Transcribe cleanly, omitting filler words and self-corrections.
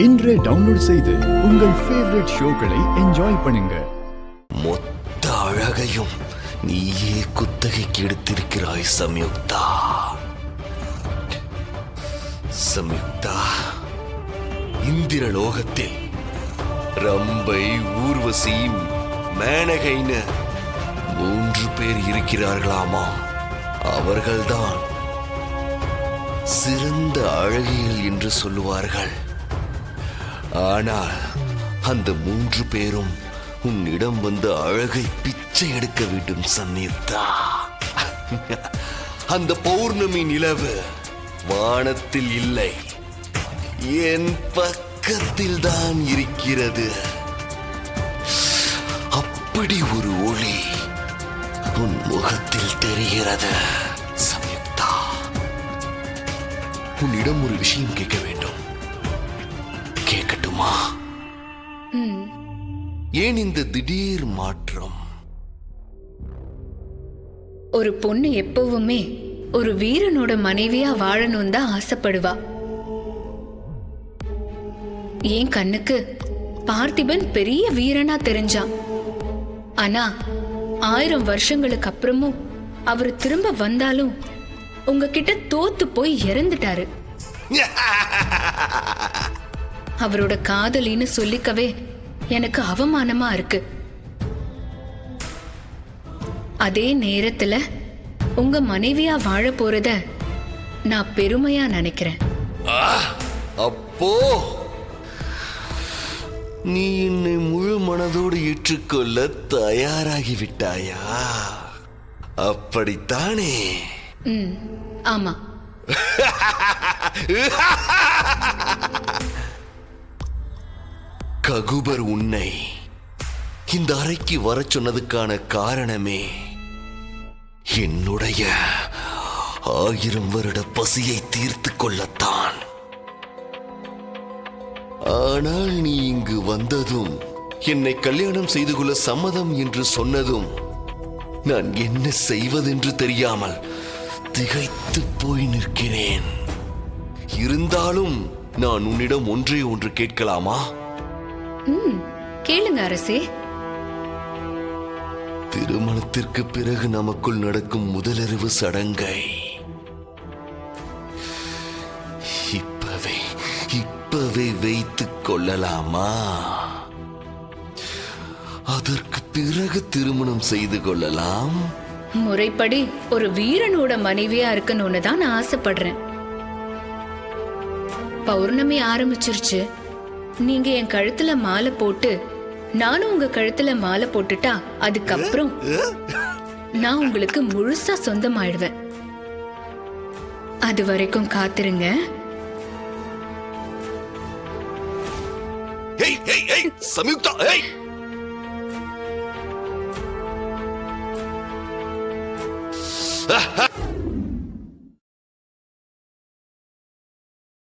இன்றே டவுன்லோட் செய்து உங்கள் ஃபேவரட் ஷோக்களை என்ஜாய் பண்ணுங்க. மொத்த அழகையும் நீயே குத்தகைக்கு எடுத்திருக்கிறாய் சம்யுக்தா. சம்யுக்தா, இந்திரலோகத்தில் ரம்பை, ஊர்வசி, மேனகைன்னு 3 பேர் இருக்கிறார்களாமா. அவர்கள்தான் சிறந்த அழகியல் என்று சொல்லுவார்கள். ஆனால் அந்த 3 பேரும் உன்னிடம் வந்து அழகை பிச்சை எடுக்க வேண்டும் சம்யுக்தா. அந்த பௌர்ணமி நிலவு வானத்தில் இல்லை, என் பக்கத்தில் தான் இருக்கிறது. அப்படி ஒரு ஒளி உன் முகத்தில் தெரிகிறது சம்யுக்தா. உன்னிடம் ஒரு விஷயம் கேட்க வேண்டும், கேட்கட்டுமா? ஏன் இந்த திடீர் மாற்றம்? ஒரு பொண்ணு எப்பவுமே ஒரு வீரனோட மனைவியா வாழணும் தான் ஆசைப்படுவா. என் கண்ணுக்கு பார்த்திபன் பெரிய வீரனா தெரிஞ்சான். ஆனா 1000 வருஷங்களுக்கு அப்புறமும் அவர் திரும்ப வந்தாலும் உங்ககிட்ட தோத்து போய் இறந்துட்டாரு. அவரோட காதலின்னு சொல்லிக்கவே எனக்கு அவமானமா இருக்கு. அதே நேரத்துல உங்க மனைவியா வாழ போறத நான் பெருமையா நினைக்கிறேன். அப்போ நீ என்னை முழு மனதோடு ஏற்றுக்கொள்ள தயாராகிவிட்டாயா? அப்படித்தானே? ஆமா. ககுபர் உன்னை இந்த அறைக்கு வர சொன்னதுக்கான காரணமே என்னுடைய 1000 வருட பசியை தீர்த்து கொள்ளத்தான். ஆனால் நீ இங்கு வந்ததும், என்னை கல்யாணம் செய்து கொள்ள சம்மதம் என்று சொன்னதும், நான் என்ன செய்வதென்று தெரியாமல் திகைத்து போய் நிற்கிறேன். இருந்தாலும் நான் உன்னிடம் ஒன்று கேட்கலாமா? கேளுங்க அரசே. திருமணத்திற்கு பிறகு நமக்குள் நடக்கும் முதலிரவு சடங்கை இப்பவே வைத்துக் கொள்ளலாமா? அதற்கு பிறகு திருமணம் செய்து கொள்ளலாம். முறைப்படி ஒரு வீரனோட மனைவியா இருக்கணும்னு தான் நான் ஆசைப்படுறேன். பௌர்ணமி ஆரம்பிச்சிருச்சு. நீங்க என் கழுத்துல மாலை போட்டு நானும் உங்க கழுத்துல மாலை போட்டுட்டா அதுக்கப்புறம் நான் உங்களுக்கு முழுசா சொந்தமாயிடுவேன். அது வரைக்கும் காத்திருங்க. சம்யுக்தா,